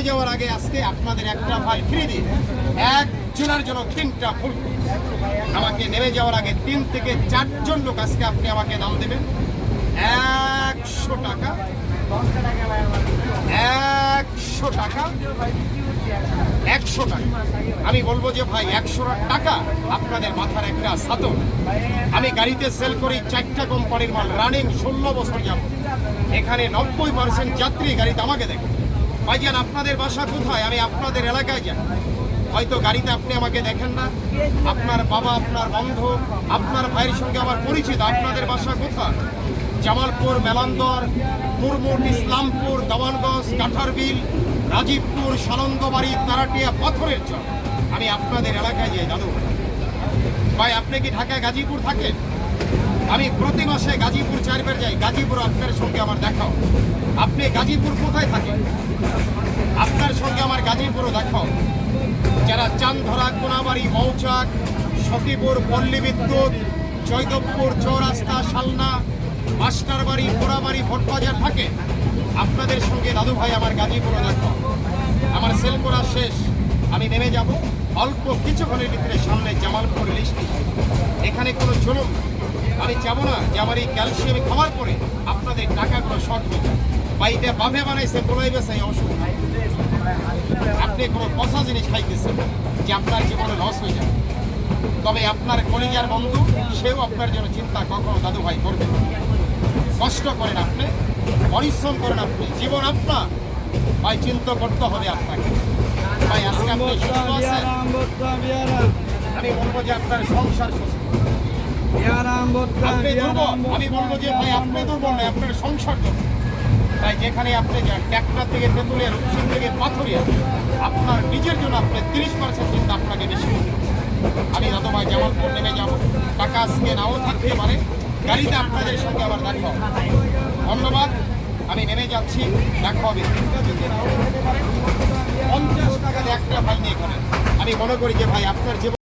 যাওয়ার আগে আজকে আপনাদের একটা ভাই ফ্রি দিয়ে একজনের জন্য 3টা ফুল আমাকে নেমে যাওয়ার আগে 3 থেকে 4 জন লোক আজকে আপনি আমাকে দাম দেবেন 100 টাকা 100 টাকা 100 টাকা। আমি বলবো যে ভাই 100 টাকা আপনাদের মাথার একটা ছাতর। আমি গাড়িতে সেল করি 4টা কোম্পানির মাল, রানিং 16 বছর যাব। এখানে 90% যাত্রী গাড়িতে আমাকে দেখে। ভাইজান আপনাদের বাসা কোথায়? আমি আপনাদের এলাকায় যাই, হয়তো গাড়িতে আপনি আমাকে দেখেন না। আপনার বাবা, আপনার বন্ধু, আপনার ভাইয়ের সঙ্গে আমার পরিচিত। আপনাদের বাসা কোথায়? জামালপুর, মেলান্দর, মুরমুট, ইসলামপুর, দেওয়ানগঞ্জ, কাঠারবিল, রাজীবপুর, সানন্দবাড়ি, তারাটিয়া, পাথরের চর। আমি আপনাদের এলাকায় যাই দাদু ভাই। আপনি কি ঢাকায় গাজীপুর থাকেন? আমি প্রতি মাসে গাজীপুর 4 বার যাই। গাজীপুর আপনার সঙ্গে আমার দেখাও। আপনি গাজীপুর কোথায় থাকেন? আপনার সঙ্গে আমার গাজীপুরও দেখাও। যারা চান্দধরা, কোনাবাড়ি, মৌচাক, সখীপুর, পল্লী বিদ্যুৎ, জয়দেবপুর, চৌরাস্তা, শালনা, মাস্টারবাড়ি, পোড়াবাড়ি, ভোটবাজার থাকে, আপনাদের সঙ্গে দাদু ভাই আমার গাজীপুরও দেখাও। আমার সেল করা শেষ, আমি নেমে যাব অল্প কিছুক্ষণের ভিতরে সামনে জামালপুর লিস্টি। এখানে কোনো জুলুম আমি চাবো না যে আমার এই ক্যালসিয়াম খাওয়ার পরে আপনাদের টাকাগুলো শর্ট হয়ে যায়। বাড়িতে বাভে বানাইছে বলাই বেসাই অসুবিধা। আপনি কোনো পচা জিনিস খাইতেছেন যে আপনার জীবনে লস হয়ে যায়। তবে আপনার কলিজার বন্ধু সেও আপনার জন্য চিন্তা কখনো দাদু ভাই করবে। কষ্ট করেন আপনি, পরিশ্রম করেন আপনি, জীবন আপনার ভাই, চিন্তা করতে হবে আপনাকে। ভাই আজকে আপনি সুস্থ আছেন, আমি বলবো যে আপনার সংসার সুস্থ। আপনি দুর্বল, আমি বলবো যে ভাই আপনি দুর্বল নয়, আপনার সংসার দুর্বল। তাই যেখানে আপনি যান, ট্র্যাক্টর থেকে তেঁতুলিয়া, রূপসিং থেকে পাথরিয়া, আপনার নিজের জন্য আপনি 30% চিন্তা আপনাকে বেশি করতে হবে। আমি দাদু ভাই জামালপুর নেমে যাব, টাকা আজকে নাও থাকতে পারে, গাড়িতে আপনাদের সঙ্গে আবার দেখা হবে। ধন্যবাদ, আমি নেমে যাচ্ছি, দেখা হবে। 50 টাকা দিয়ে একটা ভাই নিয়ে করেন। আমি মনে করি যে ভাই আপনার জীবন